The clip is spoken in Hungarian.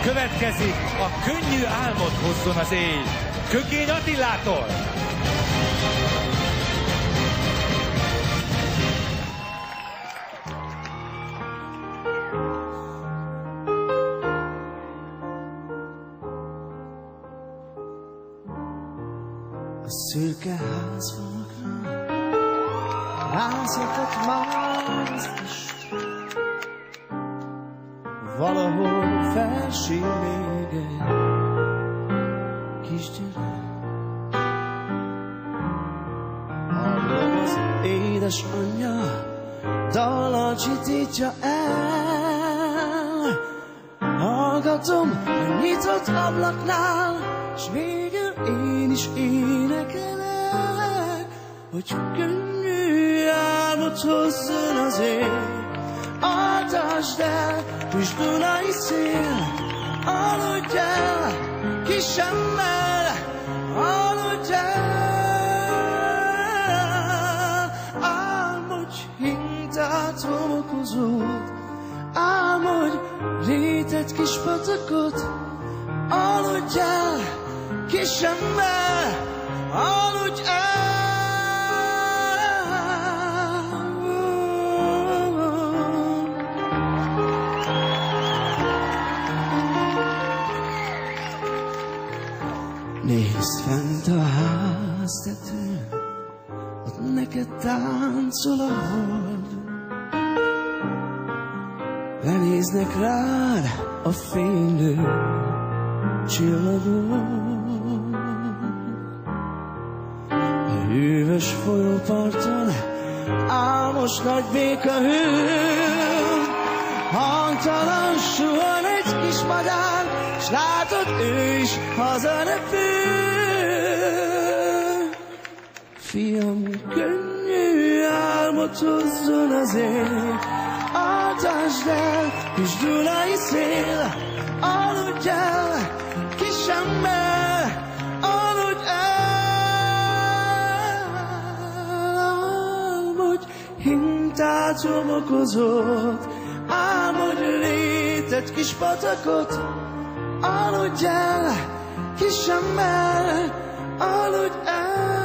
Következik a Könnyű álmot hozzon az éj, Kökény Attilától. A szürke házfalakra rázadott már az est, valahol felsír még egy kisgyerek. Hallom az édesanyja dallal csitítja el, hallgatom a nyitott ablaknál, s végül én is énekelek, hogy könnyű álmot hozzon az ég. Altasd el, kis dunai szél, aludj el, kisemmel, aludj el. Álmodj hintát, homokozót, álmodj rétett kis patakot, aludj el, kisemmel, aludj el. Nézd fent a háztetőn, ott neked táncol a hold. Lenéznek rád a fénylő csillagok. A hűvös folyóparton álmos nagy béka hűl. Hangtalan suhan egy kis madár, s látod, ő is hazarepül. Fiam, könnyű álmot hozzon az ég, altasd el, kis dunai szél, aludj el, kisemmel, aludj el. Álmodj hintát, homokozót, álmodj rétett kis patakot, aludj el, kisemmel, aludj el.